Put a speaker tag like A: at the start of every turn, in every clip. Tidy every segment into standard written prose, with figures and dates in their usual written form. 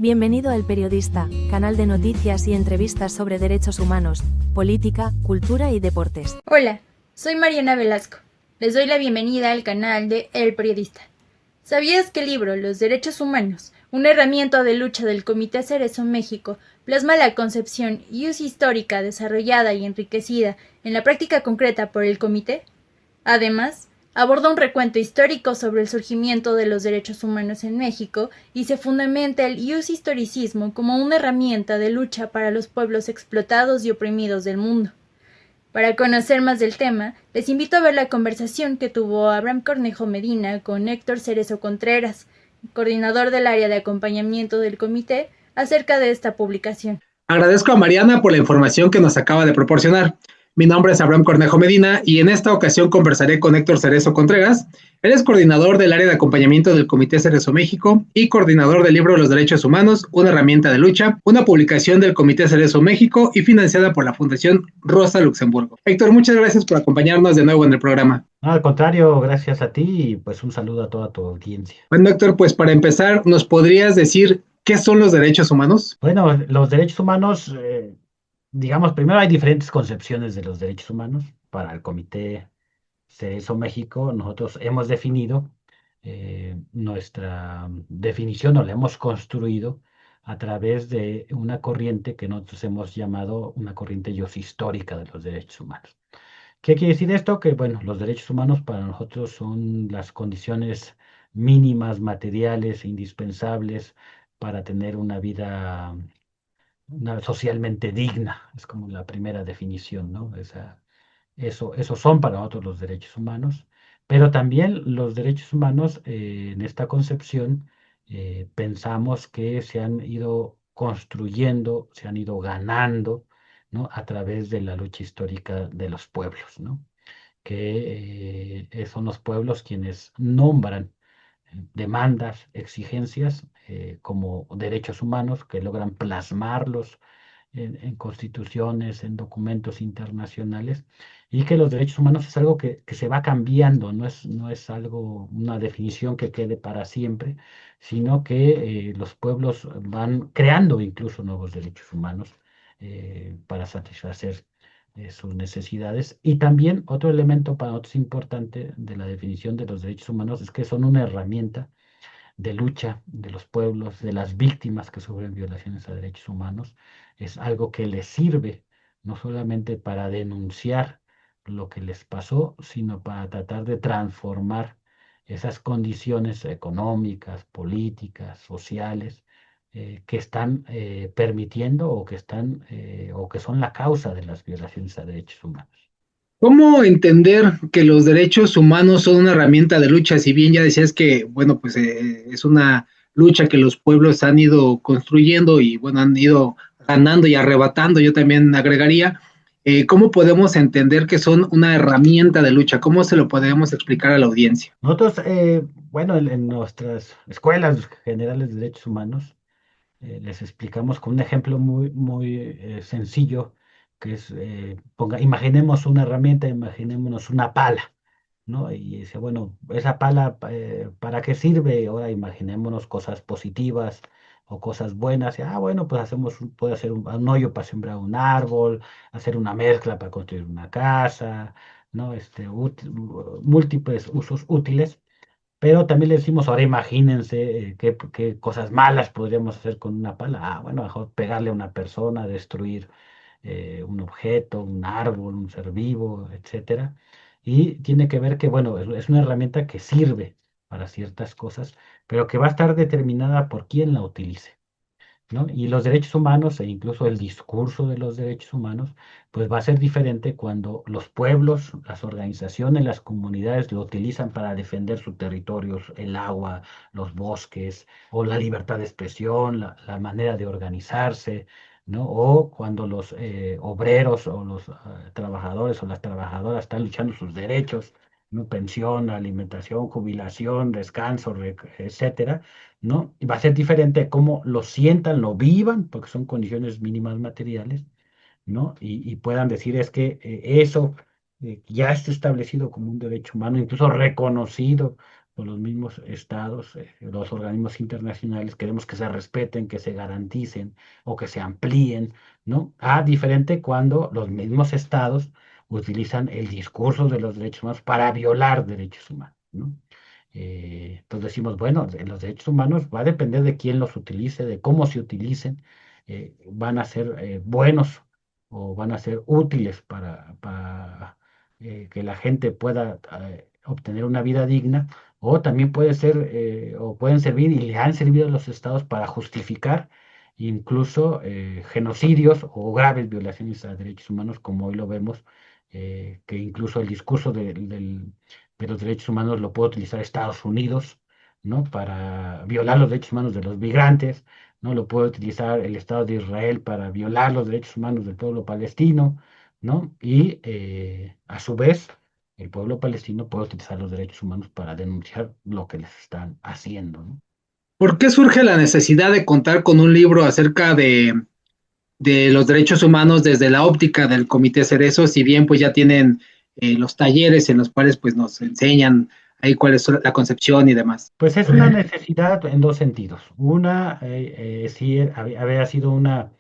A: Bienvenido a El Periodista, canal de noticias y entrevistas sobre derechos humanos, política, cultura y deportes.
B: Hola, soy Mariana Velasco. Les doy la bienvenida al canal de El Periodista. ¿Sabías que el libro Los Derechos Humanos, una herramienta de lucha del Comité Cerezo México, plasma la concepción y uso histórica desarrollada y enriquecida en la práctica concreta por el comité? Además, aborda un recuento histórico sobre el surgimiento de los derechos humanos en México y se fundamenta el ius historicismo como una herramienta de lucha para los pueblos explotados y oprimidos del mundo. Para conocer más del tema, les invito a ver la conversación que tuvo Abraham Cornejo Medina con Héctor Cerezo Contreras, coordinador del área de acompañamiento del comité, acerca de esta publicación.
C: Agradezco a Mariana por la información que nos acaba de proporcionar. Mi nombre es Abraham Cornejo Medina y en esta ocasión conversaré con Héctor Cerezo Contreras. Él es coordinador del área de acompañamiento del Comité Cerezo México y coordinador del libro Los Derechos Humanos, una herramienta de lucha, una publicación del Comité Cerezo México y financiada por la Fundación Rosa Luxemburgo. Héctor, muchas gracias por acompañarnos de nuevo en el programa.
D: No, al contrario, gracias a ti y pues un saludo a toda tu audiencia.
C: Bueno, Héctor, pues para empezar, ¿nos podrías decir qué son los derechos humanos?
D: Bueno, los derechos humanos, digamos, primero hay diferentes concepciones de los derechos humanos. Para el Comité Cerezo México, nosotros hemos definido nuestra definición o la hemos construido a través de una corriente que nosotros hemos llamado una corriente histórica de los derechos humanos. ¿Qué quiere decir esto? Que, bueno, los derechos humanos para nosotros son las condiciones mínimas, materiales, indispensables para tener una vida socialmente digna. Es como la primera definición, ¿no? Eso son para nosotros los derechos humanos, pero también los derechos humanos en esta concepción pensamos que se han ido construyendo, se han ido ganando, ¿no? A través de la lucha histórica de los pueblos, ¿no? Que son los pueblos quienes nombran demandas, exigencias como derechos humanos, que logran plasmarlos en constituciones, en documentos internacionales, y que los derechos humanos es algo que se va cambiando, no es algo, una definición que quede para siempre, sino que los pueblos van creando incluso nuevos derechos humanos para satisfacer sus necesidades. Y también otro elemento para nosotros importante de la definición de los derechos humanos es que son una herramienta de lucha de los pueblos, de las víctimas que sufren violaciones a derechos humanos. Es algo que les sirve no solamente para denunciar lo que les pasó, sino para tratar de transformar esas condiciones económicas, políticas, sociales, que están permitiendo o que son la causa de las violaciones a derechos humanos.
C: ¿Cómo entender que los derechos humanos son una herramienta de lucha? Si bien ya decías que, bueno, pues es una lucha que los pueblos han ido construyendo y, bueno, han ido ganando y arrebatando, yo también agregaría, ¿cómo podemos entender que son una herramienta de lucha? ¿Cómo se lo podemos explicar a la audiencia?
D: Nosotros, bueno, en nuestras escuelas generales de derechos humanos, les explicamos con un ejemplo muy sencillo, que es, imaginemos una herramienta, imaginémonos una pala, ¿no? Y dice, bueno, esa pala, ¿para qué sirve? Ahora imaginémonos cosas positivas o cosas buenas. Y, bueno, pues puede hacer un hoyo para sembrar un árbol, hacer una mezcla para construir una casa, ¿no? Múltiples usos útiles. Pero también le decimos, ahora imagínense qué cosas malas podríamos hacer con una pala. Bueno, mejor pegarle a una persona, destruir un objeto, un árbol, un ser vivo, etcétera. Y tiene que ver que, bueno, es una herramienta que sirve para ciertas cosas, pero que va a estar determinada por quién la utilice, ¿no? Y los derechos humanos e incluso el discurso de los derechos humanos, pues va a ser diferente cuando los pueblos, las organizaciones, las comunidades lo utilizan para defender sus territorios, el agua, los bosques, o la libertad de expresión, la manera de organizarse, ¿no? O cuando los obreros o los trabajadores o las trabajadoras están luchando sus derechos, ¿no? Pensión, alimentación, jubilación, descanso, etcétera, ¿no? Y va a ser diferente cómo lo sientan, lo vivan, porque son condiciones mínimas materiales, ¿no? Y puedan decir es que eso ya está establecido como un derecho humano, incluso reconocido por los mismos estados, los organismos internacionales, queremos que se respeten, que se garanticen o que se amplíen, ¿no? A diferente cuando los mismos estados utilizan el discurso de los derechos humanos para violar derechos humanos, ¿no? Entonces decimos, bueno, los derechos humanos va a depender de quién los utilice, de cómo se utilicen, van a ser buenos o van a ser útiles para que la gente pueda obtener una vida digna, o también puede ser o pueden servir y le han servido a los estados para justificar incluso genocidios o graves violaciones a derechos humanos, como hoy lo vemos, que incluso el discurso de los derechos humanos lo puede utilizar Estados Unidos, ¿no? Para violar los derechos humanos de los migrantes, ¿no? Lo puede utilizar el Estado de Israel para violar los derechos humanos del pueblo palestino, ¿no? Y a su vez, el pueblo palestino puede utilizar los derechos humanos para denunciar lo que les están haciendo, ¿no?
C: ¿Por qué surge la necesidad de contar con un libro acerca de los derechos humanos desde la óptica del Comité Cerezo? Si bien pues ya tienen los talleres en los cuales pues nos enseñan ahí cuál es la concepción y demás.
D: Pues es una necesidad en dos sentidos. Una, sí, había sido una,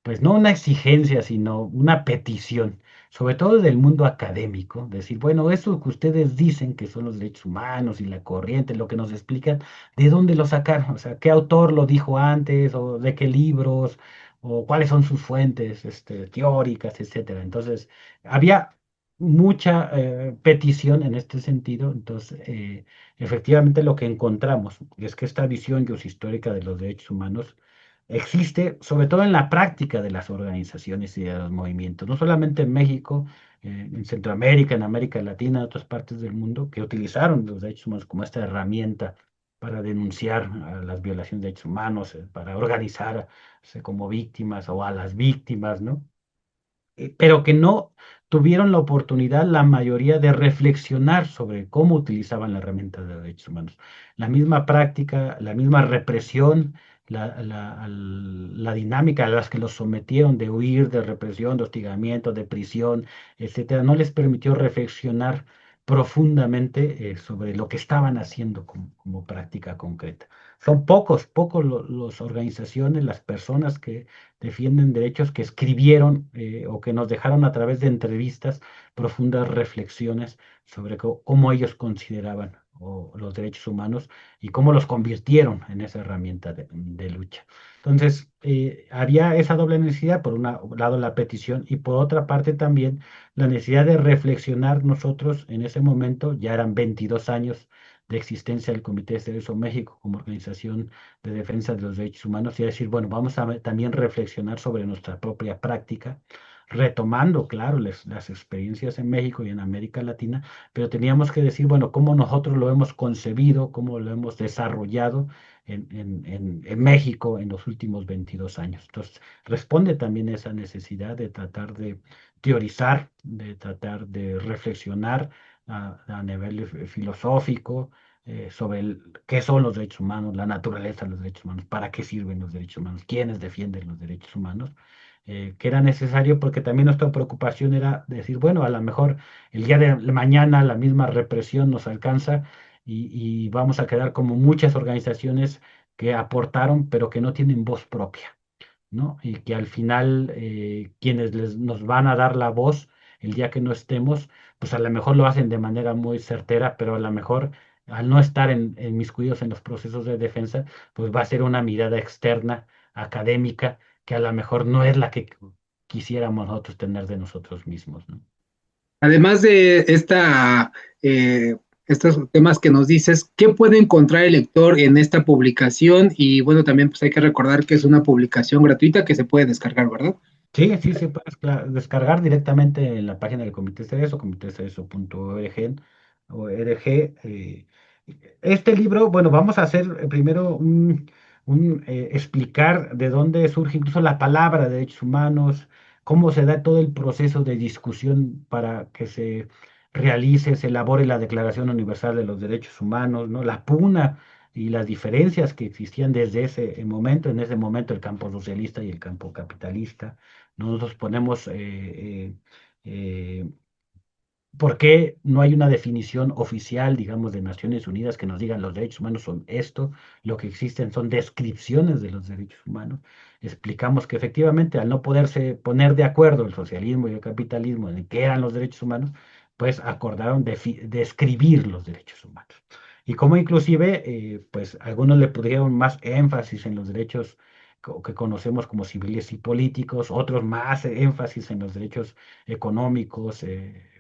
D: pues no una exigencia, sino una petición, sobre todo del mundo académico, decir, bueno, eso que ustedes dicen que son los derechos humanos y la corriente, lo que nos explican, ¿de dónde lo sacaron? O sea, ¿qué autor lo dijo antes? ¿O de qué libros? ¿O cuáles son sus fuentes, teóricas, etcétera? Entonces, había mucha petición en este sentido. Entonces, efectivamente lo que encontramos es que esta visión histórica de los derechos humanos existe sobre todo en la práctica de las organizaciones y de los movimientos, no solamente en México, en Centroamérica, en América Latina, en otras partes del mundo, que utilizaron los derechos humanos como esta herramienta para denunciar a las violaciones de derechos humanos, para organizarse como víctimas o a las víctimas, ¿no? Pero que no tuvieron la oportunidad, la mayoría, de reflexionar sobre cómo utilizaban la herramienta de derechos humanos. La misma práctica, la misma represión, la dinámica a las que los sometieron de huir, de represión, de hostigamiento, de prisión, etcétera, no les permitió reflexionar profundamente sobre lo que estaban haciendo como práctica concreta. Son pocos las organizaciones, las personas que defienden derechos que escribieron o que nos dejaron a través de entrevistas profundas reflexiones sobre cómo ellos consideraban los derechos humanos y cómo los convirtieron en esa herramienta de lucha. Entonces, había esa doble necesidad, por un lado la petición y por otra parte también la necesidad de reflexionar nosotros en ese momento. Ya eran 22 años de existencia del Comité de Cerezo México como organización de defensa de los derechos humanos, y decir, bueno, vamos a también reflexionar sobre nuestra propia práctica, retomando, claro, las experiencias en México y en América Latina, pero teníamos que decir, bueno, cómo nosotros lo hemos concebido, cómo lo hemos desarrollado en México en los últimos 22 años. Entonces, responde también esa necesidad de tratar de teorizar, de tratar de reflexionar a nivel filosófico, sobre qué son los derechos humanos, la naturaleza de los derechos humanos, para qué sirven los derechos humanos, quiénes defienden los derechos humanos, que era necesario porque también nuestra preocupación era decir, bueno, a lo mejor el día de mañana la misma represión nos alcanza y vamos a quedar como muchas organizaciones que aportaron, pero que no tienen voz propia, ¿no? Y que al final quienes nos van a dar la voz el día que no estemos, pues a lo mejor lo hacen de manera muy certera, pero a lo mejor al no estar inmiscuidos en los procesos de defensa, pues va a ser una mirada externa, académica, que a lo mejor no es la que quisiéramos nosotros tener de nosotros mismos, ¿no?
C: Además de estos temas que nos dices, ¿qué puede encontrar el lector en esta publicación? Y bueno, también pues hay que recordar que es una publicación gratuita que se puede descargar, ¿verdad?
D: Sí, sí, sí, puedes descargar directamente en la página del Comité Cerezo, comitecerezo.org. Este libro, bueno, vamos a hacer primero explicar de dónde surge incluso la palabra derechos humanos, cómo se da todo el proceso de discusión para que se realice, se elabore la Declaración Universal de los Derechos Humanos, ¿no? La pugna y las diferencias que existían desde ese momento, en ese momento el campo socialista y el campo capitalista. Nosotros ponemos ¿Por qué no hay una definición oficial, digamos, de Naciones Unidas que nos digan los derechos humanos son esto? Lo que existen son descripciones de los derechos humanos. Explicamos que efectivamente al no poderse poner de acuerdo el socialismo y el capitalismo en qué eran los derechos humanos, pues acordaron describir los derechos humanos. Y como inclusive, pues algunos le pusieron más énfasis en los derechos que conocemos como civiles y políticos, otros más énfasis en los derechos económicos,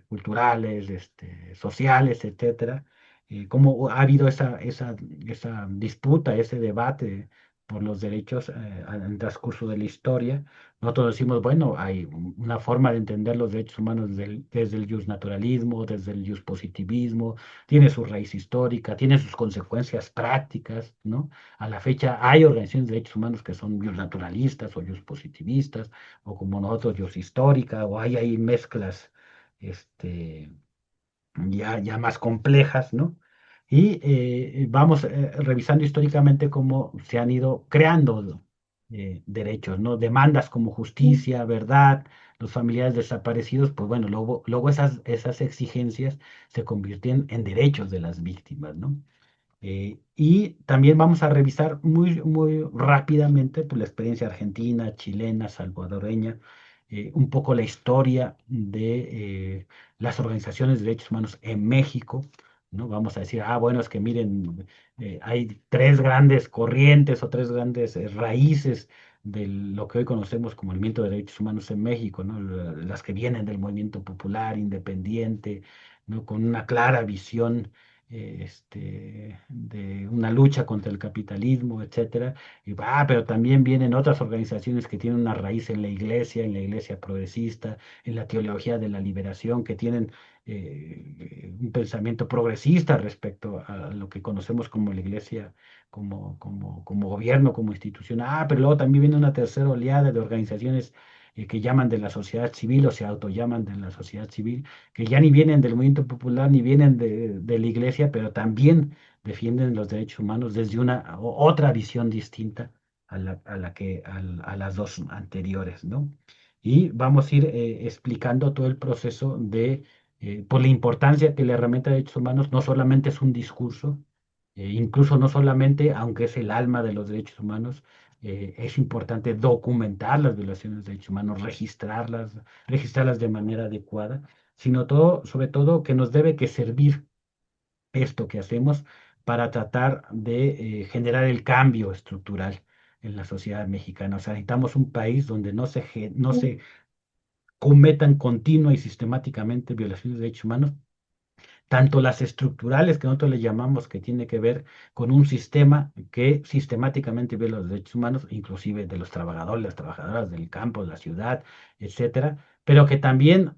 D: culturales, sociales, etcétera. Cómo ha habido esa disputa, ese debate por los derechos en el transcurso de la historia. Nosotros decimos, bueno, hay una forma de entender los derechos humanos desde el justnaturalismo, desde el justpositivismo, tiene su raíz histórica, tiene sus consecuencias prácticas, ¿no? A la fecha hay organizaciones de derechos humanos que son justnaturalistas o justpositivistas, o como nosotros, justhistórica, o hay ahí mezclas este, ya más complejas, ¿no? Y vamos revisando históricamente cómo se han ido creando derechos, ¿no? Demandas como justicia, verdad, los familiares desaparecidos, pues bueno, luego esas exigencias se convierten en derechos de las víctimas, ¿no? Y también vamos a revisar muy rápidamente pues, la experiencia argentina, chilena, salvadoreña, un poco la historia de las organizaciones de derechos humanos en México, ¿no? Vamos a decir, bueno, es que miren, hay tres grandes corrientes o tres grandes raíces de lo que hoy conocemos como el movimiento de derechos humanos en México, ¿no? Las que vienen del movimiento popular, independiente, ¿no? Con una clara visión de una lucha contra el capitalismo, etcétera. Pero también vienen otras organizaciones que tienen una raíz en la iglesia progresista, en la teología de la liberación, que tienen un pensamiento progresista respecto a lo que conocemos como la iglesia, como gobierno, como institución. Pero luego también viene una tercera oleada de organizaciones que llaman de la sociedad civil o se autollaman de la sociedad civil, que ya ni vienen del movimiento popular ni vienen de la iglesia, pero también defienden los derechos humanos desde otra visión distinta a las dos anteriores, ¿no? Y vamos a ir explicando todo el proceso por la importancia que la herramienta de derechos humanos no solamente es un discurso, incluso no solamente, aunque es el alma de los derechos humanos, es importante documentar las violaciones de derechos humanos, registrarlas de manera adecuada, sino sobre todo que nos debe que servir esto que hacemos para tratar de generar el cambio estructural en la sociedad mexicana. O sea, necesitamos un país donde no se cometan continua y sistemáticamente violaciones de derechos humanos, tanto las estructurales que nosotros le llamamos que tiene que ver con un sistema que sistemáticamente viola los derechos humanos, inclusive de los trabajadores, las trabajadoras del campo, de la ciudad, etcétera, pero que también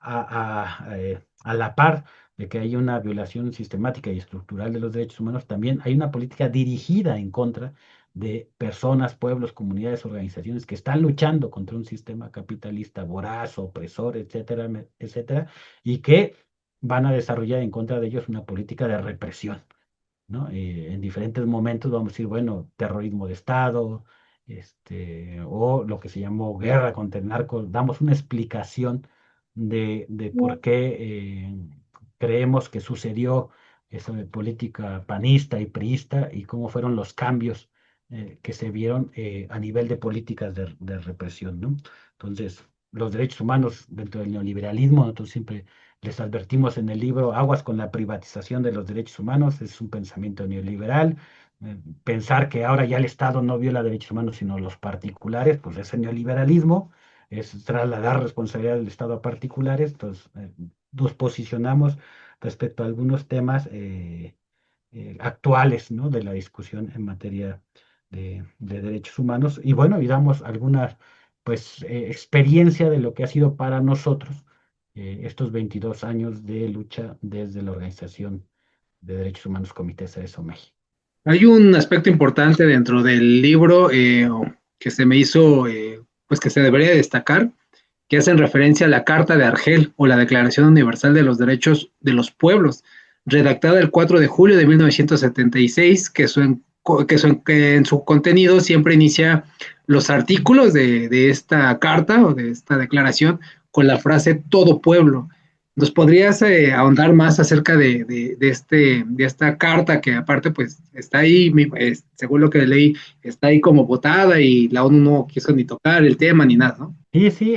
D: a la par de que hay una violación sistemática y estructural de los derechos humanos, también hay una política dirigida en contra de personas, pueblos, comunidades, organizaciones que están luchando contra un sistema capitalista voraz, opresor, etcétera, etcétera, y que van a desarrollar en contra de ellos una política de represión, ¿no? En diferentes momentos vamos a decir, bueno, terrorismo de Estado, o lo que se llamó guerra contra el narco, damos una explicación de por qué creemos que sucedió esa política panista y priista y cómo fueron los cambios que se vieron a nivel de políticas de represión, ¿no? Entonces, los derechos humanos dentro del neoliberalismo, nosotros siempre les advertimos en el libro Aguas con la privatización de los derechos humanos, es un pensamiento neoliberal. Pensar que ahora ya el Estado no viola derechos humanos sino los particulares, pues ese neoliberalismo es trasladar responsabilidad del Estado a particulares. Entonces, nos posicionamos respecto a algunos temas actuales, ¿no? De la discusión en materia de derechos humanos. Y bueno, y damos alguna pues, experiencia de lo que ha sido para nosotros estos 22 años de lucha desde la Organización de Derechos Humanos Comité Cerezo México.
C: Hay un aspecto importante dentro del libro que se me hizo, pues que se debería destacar, que hacen referencia a la Carta de Argel o la Declaración Universal de los Derechos de los Pueblos, redactada el 4 de julio de 1976, que en su contenido siempre inicia los artículos de esta carta o de esta declaración con la frase todo pueblo. ¿Nos podrías ahondar más acerca de esta carta que aparte pues está ahí, según lo que leí, está ahí como votada y la ONU no quiso ni tocar el tema ni nada, ¿no?
D: Sí, sí,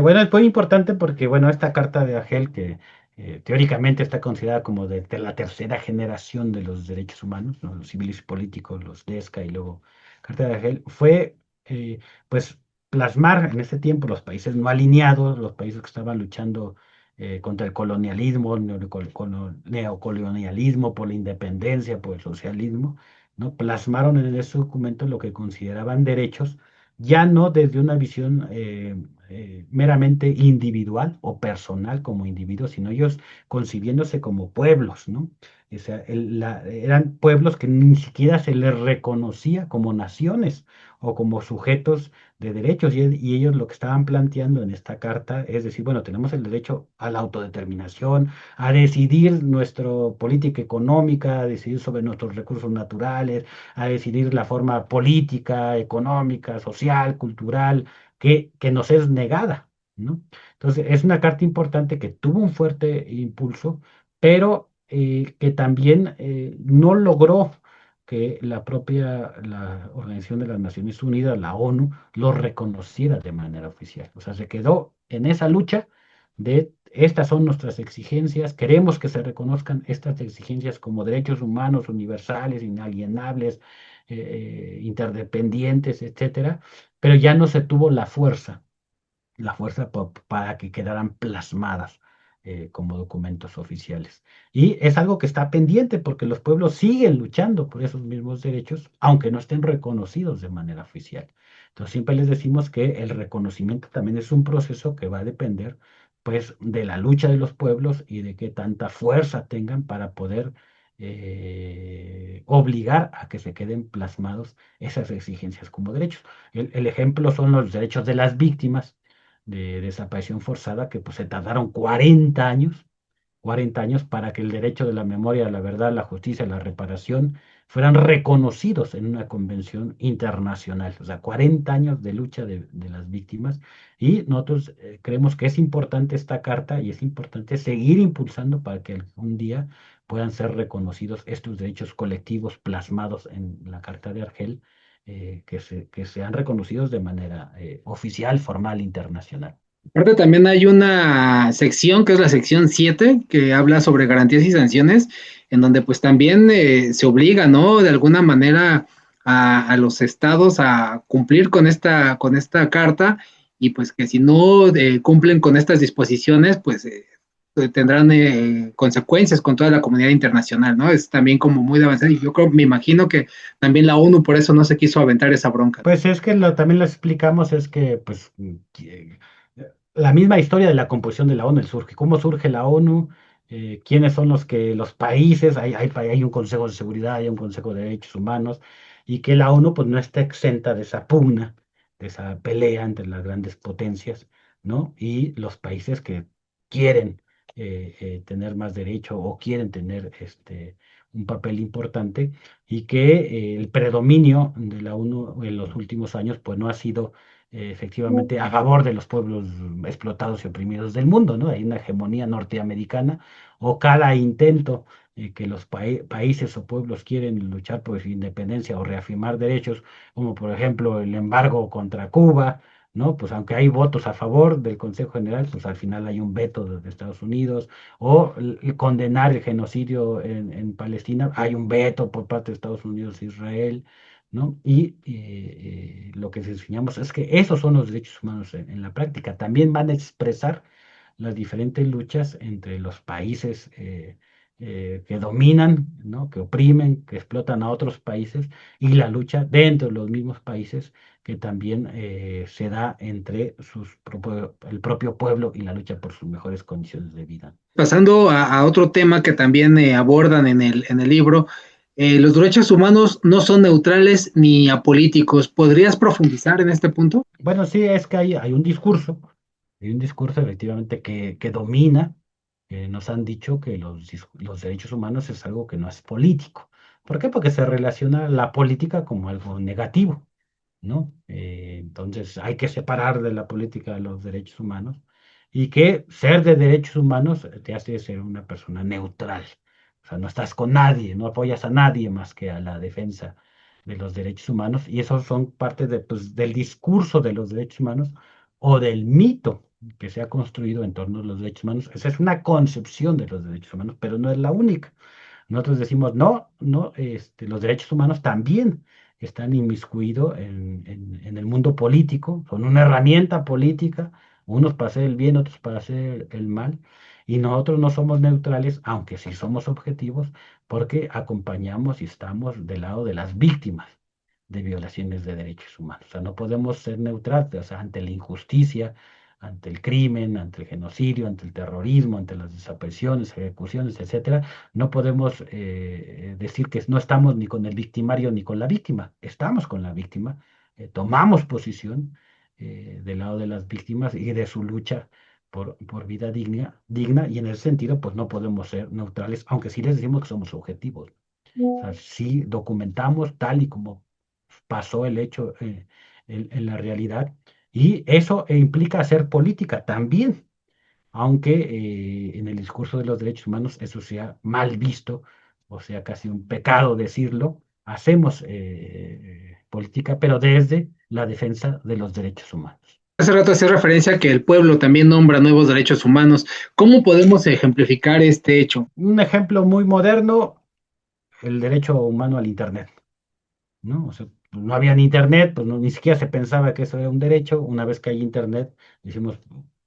D: bueno, es muy importante porque, bueno, esta carta de Argel, que teóricamente está considerada como de la tercera generación de los derechos humanos, ¿no? Los civiles y políticos, los DESCA y luego Carta de Argel, fue, pues, plasmar en ese tiempo los países no alineados, los países que estaban luchando contra el colonialismo, neocolonialismo, por la independencia, por el socialismo, ¿no? Plasmaron en ese documento lo que consideraban derechos ya no desde una visión meramente individual o personal como individuos, sino ellos concibiéndose como pueblos, ¿no? O sea, eran pueblos que ni siquiera se les reconocía como naciones o como sujetos de derechos, y ellos lo que estaban planteando en esta carta es decir, bueno, tenemos el derecho a la autodeterminación, a decidir nuestra política económica, a decidir sobre nuestros recursos naturales, a decidir la forma política, económica, social, cultural, que nos es negada, ¿no? Entonces, es una carta importante que tuvo un fuerte impulso, pero que también no logró que la Organización de las Naciones Unidas, la ONU, lo reconociera de manera oficial. O sea, se quedó en esa lucha de estas son nuestras exigencias, queremos que se reconozcan estas exigencias como derechos humanos universales, inalienables, interdependientes, etcétera, pero ya no se tuvo la fuerza para que quedaran plasmadas como documentos oficiales. Y es algo que está pendiente porque los pueblos siguen luchando por esos mismos derechos, aunque no estén reconocidos de manera oficial. Entonces siempre les decimos que el reconocimiento también es un proceso que va a depender pues de la lucha de los pueblos y de qué tanta fuerza tengan para poder obligar a que se queden plasmados esas exigencias como derechos. El ejemplo son los derechos de las víctimas de desaparición forzada, que pues se tardaron 40 años para que el derecho de la memoria, la verdad, la justicia, la reparación fueran reconocidos en una convención internacional. O sea, 40 años de lucha de las víctimas. Y nosotros creemos que es importante esta carta y es importante seguir impulsando para que algún día puedan ser reconocidos estos derechos colectivos plasmados en la Carta de Argel, que sean reconocidos de manera oficial, formal, internacional.
C: Aparte también hay una sección que es la sección 7 que habla sobre garantías y sanciones, en donde pues también se obliga, ¿no? De alguna manera a los estados a cumplir con esta carta y pues que si no cumplen con estas disposiciones, pues tendrán consecuencias con toda la comunidad internacional, ¿no? Es también como muy de avanzar y yo creo, me imagino que también la ONU por eso no se quiso aventar esa bronca.
D: Pues es que también lo explicamos, es que pues la misma historia de la composición de la ONU surge. ¿Cómo surge la ONU? ¿Quiénes son los países? Hay un Consejo de Seguridad, hay un Consejo de Derechos Humanos, y que la ONU pues no está exenta de esa pugna, de esa pelea entre las grandes potencias, ¿no? Y los países que quieren tener más derecho o quieren tener un papel importante, y que el predominio de la ONU en los últimos años pues no ha sido efectivamente a favor de los pueblos explotados y oprimidos del mundo, ¿no? Hay una hegemonía norteamericana, o cada intento que los países o pueblos quieren luchar por su independencia o reafirmar derechos, como por ejemplo el embargo contra Cuba, ¿no? Pues aunque hay votos a favor del Consejo General, pues al final hay un veto de Estados Unidos, o condenar el genocidio en Palestina, hay un veto por parte de Estados Unidos e Israel, ¿no? Y lo que enseñamos es que esos son los derechos humanos en la práctica. También van a expresar las diferentes luchas entre los países que dominan, ¿no? Que oprimen, que explotan a otros países, y la lucha dentro de los mismos países que también se da entre el propio pueblo y la lucha por sus mejores condiciones de vida.
C: Pasando a otro tema que también abordan en el libro, los derechos humanos no son neutrales ni apolíticos. ¿Podrías profundizar en este punto?
D: Bueno, sí, es que hay un discurso efectivamente que domina. Nos han dicho que los derechos humanos es algo que no es político. ¿Por qué? Porque se relaciona la política como algo negativo, ¿no? Entonces hay que separar de la política los derechos humanos. y que ser de derechos humanos te hace ser una persona neutral. O sea, no estás con nadie, no apoyas a nadie más que a la defensa de los derechos humanos, y esos son parte de, pues, del discurso de los derechos humanos o del mito que se ha construido en torno a los derechos humanos. Esa es una concepción de los derechos humanos, pero no es la única. Nosotros decimos, no, no, los derechos humanos también están inmiscuidos en el mundo político, son una herramienta política, unos para hacer el bien, otros para hacer el mal, y nosotros no somos neutrales, aunque sí somos objetivos, porque acompañamos y estamos del lado de las víctimas de violaciones de derechos humanos. O sea, no podemos ser neutrales, o sea, ante la injusticia, ante el crimen, ante el genocidio, ante el terrorismo, ante las desapariciones, ejecuciones, etcétera. No podemos decir que no estamos ni con el victimario ni con la víctima. Estamos con la víctima, tomamos posición del lado de las víctimas y de su lucha por vida digna, y en ese sentido, pues no podemos ser neutrales, aunque sí les decimos que somos objetivos. O sea, sí documentamos tal y como pasó el hecho en la realidad, y eso implica hacer política también, aunque en el discurso de los derechos humanos eso sea mal visto, o sea casi un pecado decirlo. Hacemos política, pero desde la defensa de los derechos humanos.
C: Hace rato hacía referencia a que el pueblo también nombra nuevos derechos humanos. ¿Cómo podemos ejemplificar este hecho?
D: Un ejemplo muy moderno, el derecho humano al Internet. ¿No? O sea, pues, no había ni internet, pues ni siquiera se pensaba que eso era un derecho. Una vez que hay internet, decimos,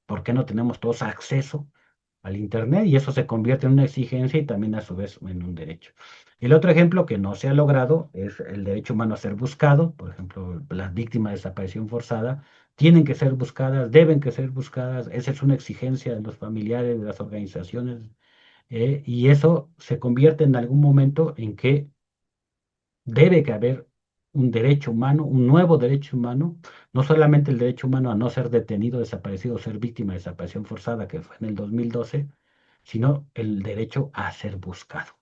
D: ¿por qué no tenemos todos acceso al internet? Y eso se convierte en una exigencia y también a su vez en un derecho. El otro ejemplo que no se ha logrado es el derecho humano a ser buscado. Por ejemplo, las víctimas de desaparición forzada tienen que ser buscadas, deben que ser buscadas. Esa es una exigencia de los familiares, de las organizaciones, y eso se convierte en algún momento en que debe que haber un derecho humano, un nuevo derecho humano, no solamente el derecho humano a no ser detenido, desaparecido, ser víctima de desaparición forzada, que fue en el 2012, sino el derecho a ser buscado,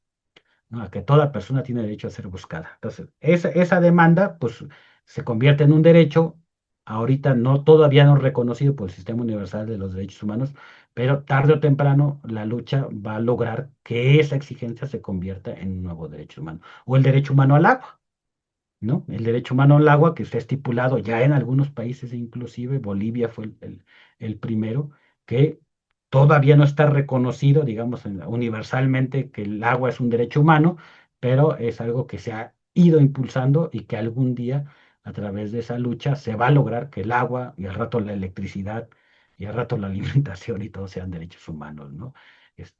D: ¿no? A que toda persona tiene derecho a ser buscada. Entonces, esa demanda, pues, se convierte en un derecho, ahorita no, todavía no reconocido por el Sistema Universal de los Derechos Humanos, pero tarde o temprano la lucha va a lograr que esa exigencia se convierta en un nuevo derecho humano. O el derecho humano al agua, ¿no? El derecho humano al agua, que está estipulado ya en algunos países, inclusive Bolivia fue el primero, que todavía no está reconocido, digamos, universalmente que el agua es un derecho humano, pero es algo que se ha ido impulsando y que algún día, a través de esa lucha, se va a lograr que el agua y al rato la electricidad y al rato la alimentación y todo sean derechos humanos, ¿no?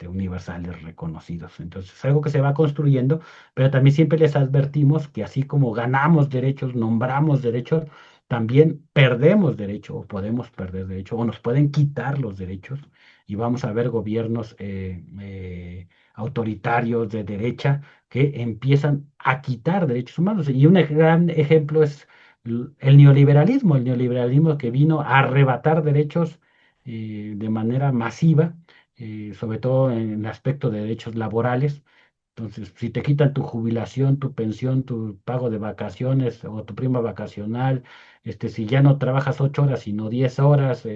D: Universales, reconocidos. Entonces, es algo que se va construyendo, pero también siempre les advertimos que así como ganamos derechos, nombramos derechos, también perdemos derecho o podemos perder derecho o nos pueden quitar los derechos, y vamos a ver gobiernos autoritarios de derecha que empiezan a quitar derechos humanos. Y un gran ejemplo es el neoliberalismo que vino a arrebatar derechos de manera masiva, sobre todo en el aspecto de derechos laborales. Entonces, si te quitan tu jubilación, tu pensión, tu pago de vacaciones o tu prima vacacional, si ya no trabajas 8 horas, sino 10 horas,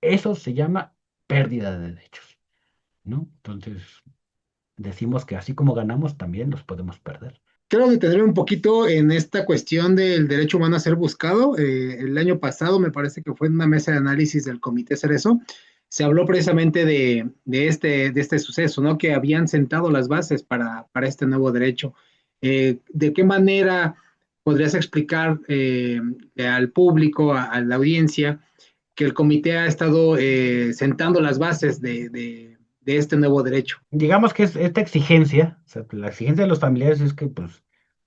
D: eso se llama pérdida de derechos, ¿no? Entonces, decimos que así como ganamos, también los podemos perder.
C: Quiero detenerme un poquito en esta cuestión del derecho humano a ser buscado. El año pasado, me parece que fue en una mesa de análisis del Comité Cerezo, se habló precisamente de este suceso, ¿no? Que habían sentado las bases para este nuevo derecho. ¿De qué manera podrías explicar al público, a la audiencia, que el comité ha estado sentando las bases de este nuevo derecho?
D: Digamos que es esta exigencia, o sea, la exigencia de los familiares es que, pues,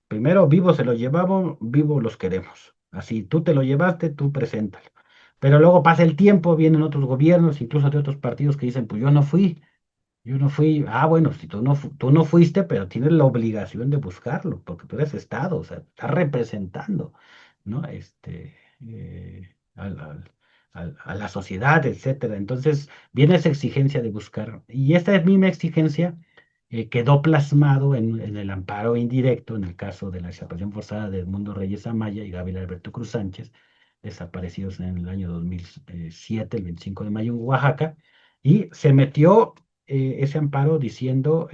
D: primero vivos se los llevamos, vivos los queremos. Así, tú te lo llevaste, tú preséntalo. Pero luego pasa el tiempo, vienen otros gobiernos, incluso de otros partidos, que dicen, pues yo no fui. Ah, bueno, si tú no fuiste, pero tienes la obligación de buscarlo, porque tú eres Estado, o sea, estás representando, ¿no? A la sociedad, etcétera. Entonces, viene esa exigencia de buscar. Y esta misma exigencia quedó plasmado en el amparo indirecto, en el caso de la desaparición forzada de Edmundo Reyes Amaya y Gabriel Alberto Cruz Sánchez, desaparecidos en el año 2007, el 25 de mayo en Oaxaca, y se metió ese amparo diciendo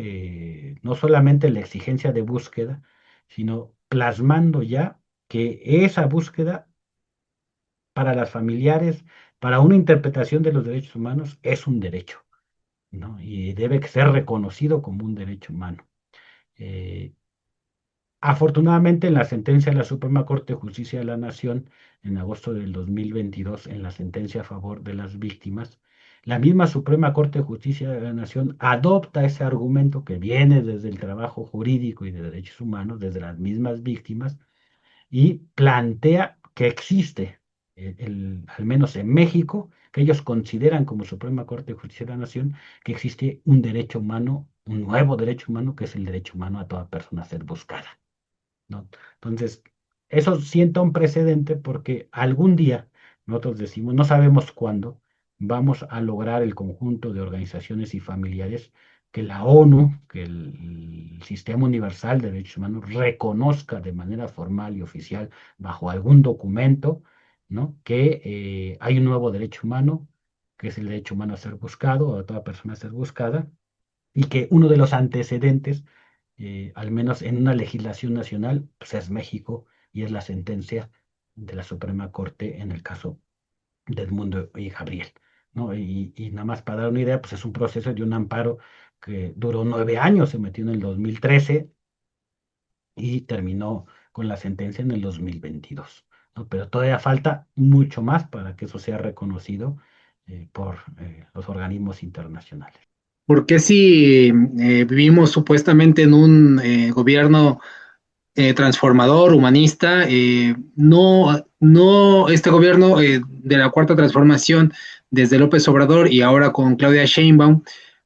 D: no solamente la exigencia de búsqueda, sino plasmando ya que esa búsqueda para las familiares, para una interpretación de los derechos humanos, es un derecho, ¿no? Y debe ser reconocido como un derecho humano. Eh, Afortunadamente, en la sentencia de la Suprema Corte de Justicia de la Nación, en agosto del 2022, en la sentencia a favor de las víctimas, la misma Suprema Corte de Justicia de la Nación adopta ese argumento que viene desde el trabajo jurídico y de derechos humanos, desde las mismas víctimas, y plantea que existe, al menos en México, que ellos consideran como Suprema Corte de Justicia de la Nación, que existe un derecho humano, un nuevo derecho humano, que es el derecho humano a toda persona ser buscada, ¿no? Entonces, eso sienta un precedente porque algún día, nosotros decimos, no sabemos cuándo, vamos a lograr el conjunto de organizaciones y familiares que la ONU, que el Sistema Universal de Derechos Humanos reconozca de manera formal y oficial bajo algún documento, ¿no? Que hay un nuevo derecho humano, que es el derecho humano a ser buscado, o a toda persona a ser buscada, y que uno de los antecedentes, al menos en una legislación nacional, pues es México y es la sentencia de la Suprema Corte en el caso de Edmundo y Gabriel, ¿no? Y nada más para dar una idea, pues es un proceso de un amparo que duró 9 años, se metió en el 2013 y terminó con la sentencia en el 2022, ¿no? Pero todavía falta mucho más para que eso sea reconocido por los organismos internacionales.
C: Porque si vivimos supuestamente en un gobierno transformador, humanista, no este gobierno de la Cuarta Transformación, desde López Obrador y ahora con Claudia Sheinbaum,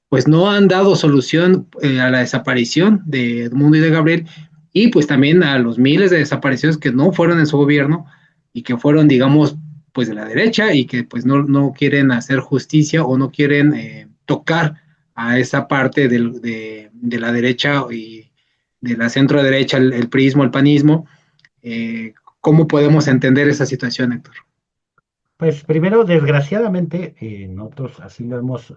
C: pues no han dado solución a la desaparición de Edmundo y de Gabriel, y pues también a los miles de desaparecidos que no fueron en su gobierno y que fueron, digamos, pues de la derecha y que pues no quieren hacer justicia o no quieren tocar a esa parte de la derecha y de la centro derecha, el priismo, el panismo. ¿Cómo podemos entender esa situación, Héctor?
D: Pues primero, desgraciadamente, nosotros así lo hemos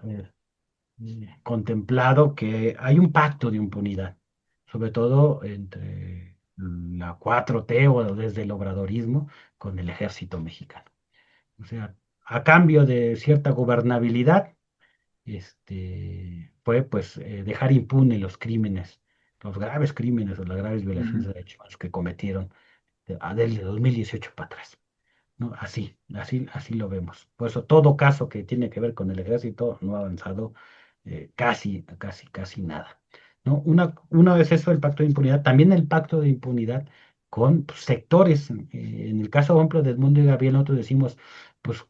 D: contemplado, que hay un pacto de impunidad, sobre todo entre la 4T o desde el obradorismo con el ejército mexicano. O sea, a cambio de cierta gobernabilidad, fue pues dejar impune los crímenes, los graves crímenes o las graves violaciones de derechos humanos que cometieron desde 2018 para atrás, ¿no? Así lo vemos. Por eso todo caso que tiene que ver con el ejército no ha avanzado casi nada, ¿no? Una vez eso, el pacto de impunidad, también el pacto de impunidad con pues, sectores. En el caso, por ejemplo, de Edmundo y Gabriel, nosotros decimos, pues,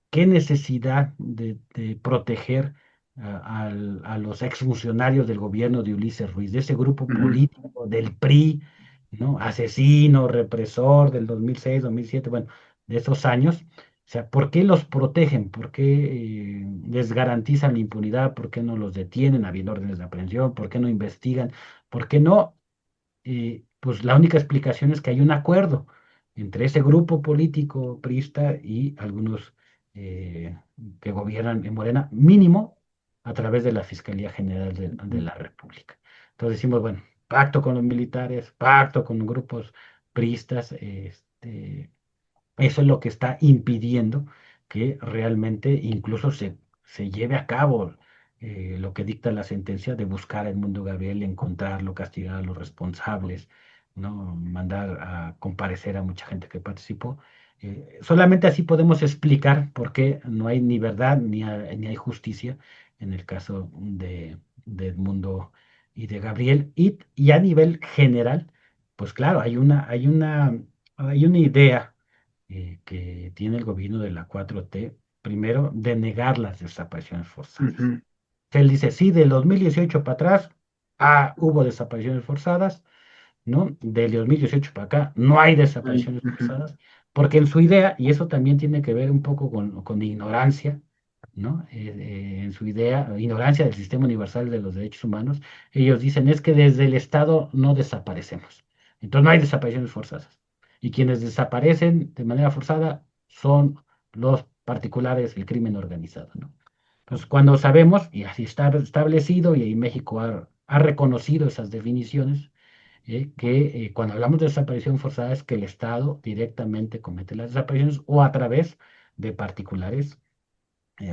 D: qué necesidad de proteger a los exfuncionarios del gobierno de Ulises Ruiz, de ese grupo político del PRI, ¿no? Asesino, represor del 2006, 2007, bueno, de esos años. O sea, ¿por qué los protegen? ¿Por qué les garantizan la impunidad? ¿Por qué no los detienen habiendo órdenes de aprehensión? ¿Por qué no investigan? ¿Por qué no? Pues la única explicación es que hay un acuerdo entre ese grupo político priista y algunos eh, que gobiernan en Morena, mínimo a través de la Fiscalía General de la República. Entonces decimos, bueno, pacto con los militares, pacto con grupos priistas, eso es lo que está impidiendo que realmente incluso se lleve a cabo lo que dicta la sentencia de buscar a Edmundo Gabriel, encontrarlo, castigar a los responsables, ¿no? Mandar a comparecer a mucha gente que participó. Solamente así podemos explicar por qué no hay ni verdad ni hay justicia en el caso de Edmundo y de Gabriel. Y a nivel general, pues claro, hay una idea que tiene el gobierno de la 4T, primero, de negar las desapariciones forzadas. Él dice, sí, del 2018 para atrás, hubo desapariciones forzadas, ¿no? Del 2018 para acá no hay desapariciones forzadas, porque en su idea, y eso también tiene que ver un poco con ignorancia, ¿no? En su idea, ignorancia del Sistema Universal de los Derechos Humanos, ellos dicen, es que desde el Estado no desaparecemos, entonces no hay desapariciones forzadas. Y quienes desaparecen de manera forzada son los particulares, el crimen organizado, ¿no? Entonces, cuando sabemos, y así está establecido, y ahí México ha reconocido esas definiciones, que cuando hablamos de desaparición forzada es que el Estado directamente comete las desapariciones o a través de particulares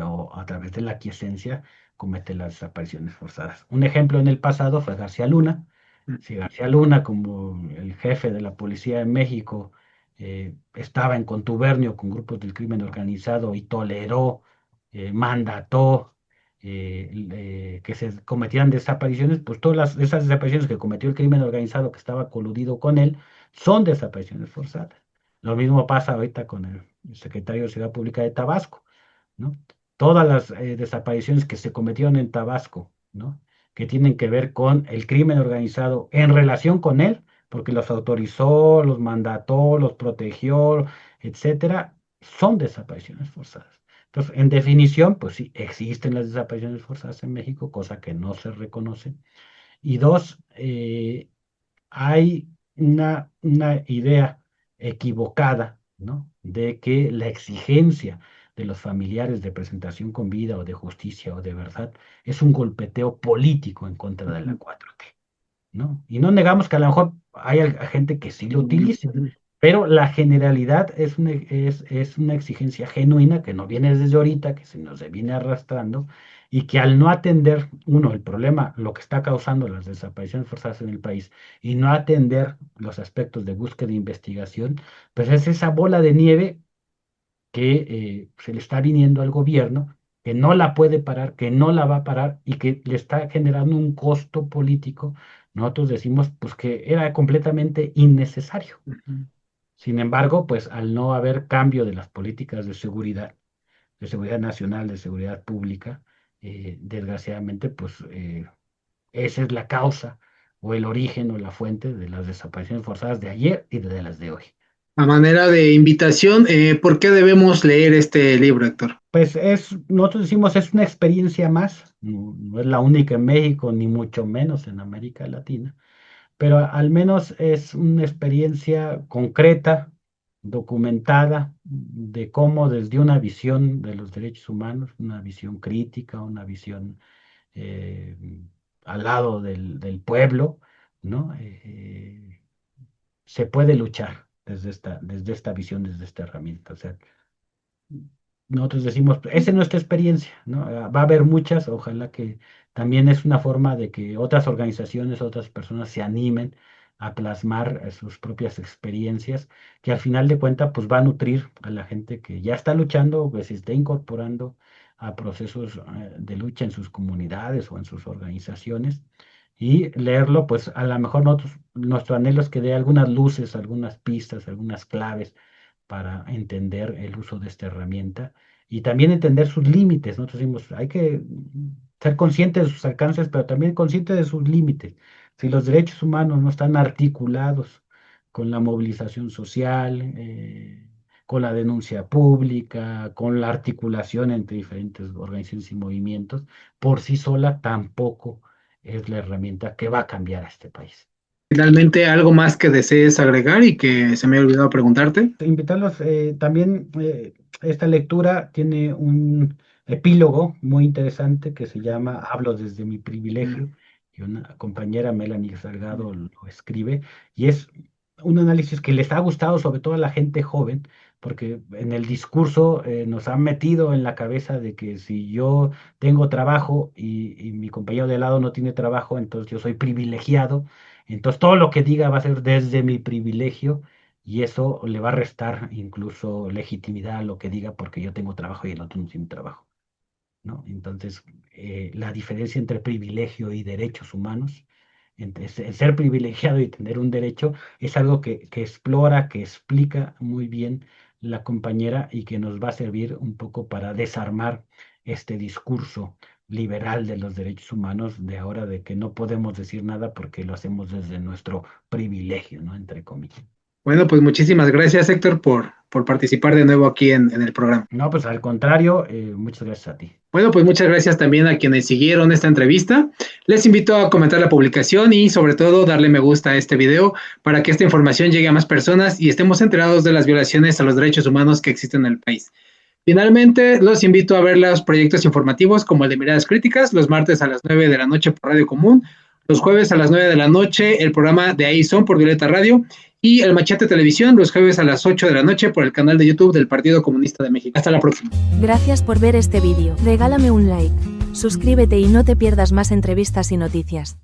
D: o a través de la aquiescencia comete las desapariciones forzadas. Un ejemplo en el pasado fue García Luna. Si García Luna, como el jefe de la policía de México, estaba en contubernio con grupos del crimen organizado y toleró, mandató que se cometieran desapariciones, pues esas desapariciones que cometió el crimen organizado que estaba coludido con él son desapariciones forzadas. Lo mismo pasa ahorita con el secretario de Seguridad Pública de Tabasco, ¿no? Todas las desapariciones que se cometieron en Tabasco, ¿no? Que tienen que ver con el crimen organizado en relación con él, porque los autorizó, los mandató, los protegió, etcétera, son desapariciones forzadas. Entonces, en definición, pues sí, existen las desapariciones forzadas en México, cosa que no se reconoce. Y dos, hay una idea equivocada, ¿no? De que la exigencia de los familiares de presentación con vida o de justicia o de verdad es un golpeteo político en contra de la 4T, ¿no? Y no negamos que a lo mejor hay gente que sí lo utilice, pero la generalidad es una exigencia genuina que no viene desde ahorita, que se nos viene arrastrando y que al no atender, uno, el problema, lo que está causando las desapariciones forzadas en el país y no atender los aspectos de búsqueda e investigación, pues es esa bola de nieve que se le está viniendo al gobierno, que no la puede parar, que no la va a parar y que le está generando un costo político. Nosotros decimos pues que era completamente innecesario. Sin embargo, pues al no haber cambio de las políticas de seguridad nacional, de seguridad pública, desgraciadamente, pues esa es la causa o el origen o la fuente de las desapariciones forzadas de ayer y de las de hoy.
C: A manera de invitación, ¿por qué debemos leer este libro, Héctor?
D: Pues nosotros decimos, es una experiencia más, no es la única en México, ni mucho menos en América Latina, pero al menos es una experiencia concreta, documentada, de cómo desde una visión de los derechos humanos, una visión crítica, una visión eh, al lado del pueblo, ¿no? Se puede luchar desde esta visión, desde esta herramienta. O sea, nosotros decimos, esa es nuestra experiencia, ¿no? Va a haber muchas, ojalá que también es una forma de que otras organizaciones, otras personas se animen a plasmar sus propias experiencias, que al final de cuentas, pues va a nutrir a la gente que ya está luchando, que se está incorporando a procesos de lucha en sus comunidades o en sus organizaciones. Y leerlo, pues a lo mejor nuestro anhelo es que dé algunas luces, algunas pistas, algunas claves para entender el uso de esta herramienta y también entender sus límites. Nosotros decimos, hay que ser conscientes de sus alcances, pero también conscientes de sus límites. Si los derechos humanos no están articulados con la movilización social, con la denuncia pública, con la articulación entre diferentes organizaciones y movimientos, por sí sola tampoco es la herramienta que va a cambiar a este país.
C: Finalmente, algo más que desees agregar y que se me ha olvidado preguntarte.
D: Invitarlos también, esta lectura tiene un epílogo muy interesante que se llama Hablo desde mi privilegio, y una compañera, Melanie Salgado, lo escribe, y es un análisis que les ha gustado sobre todo a la gente joven, porque en el discurso nos han metido en la cabeza de que si yo tengo trabajo y mi compañero de al lado no tiene trabajo, entonces yo soy privilegiado, entonces todo lo que diga va a ser desde mi privilegio y eso le va a restar incluso legitimidad a lo que diga porque yo tengo trabajo y el otro no tiene trabajo, ¿no? Entonces, la diferencia entre privilegio y derechos humanos, entre ser privilegiado y tener un derecho, es algo que explora, que explica muy bien la compañera y que nos va a servir un poco para desarmar este discurso liberal de los derechos humanos de ahora de que no podemos decir nada porque lo hacemos desde nuestro privilegio, ¿no? Entre comillas.
C: Bueno, pues muchísimas gracias, Héctor, por participar de nuevo aquí en el programa.
D: No, pues al contrario, muchas gracias a ti.
C: Bueno, pues muchas gracias también a quienes siguieron esta entrevista. Les invito a comentar la publicación y sobre todo darle me gusta a este video para que esta información llegue a más personas y estemos enterados de las violaciones a los derechos humanos que existen en el país. Finalmente, los invito a ver los proyectos informativos como el de Miradas Críticas, los martes a las 9 de la noche por Radio Común, los jueves a las 9 de la noche el programa de Ahí Son por Violeta Radio y el Machete Televisión los jueves a las 8 de la noche por el canal de YouTube del Partido Comunista de México. Hasta la próxima.
A: Gracias por ver este vídeo. Regálame un like, suscríbete y no te pierdas más entrevistas y noticias.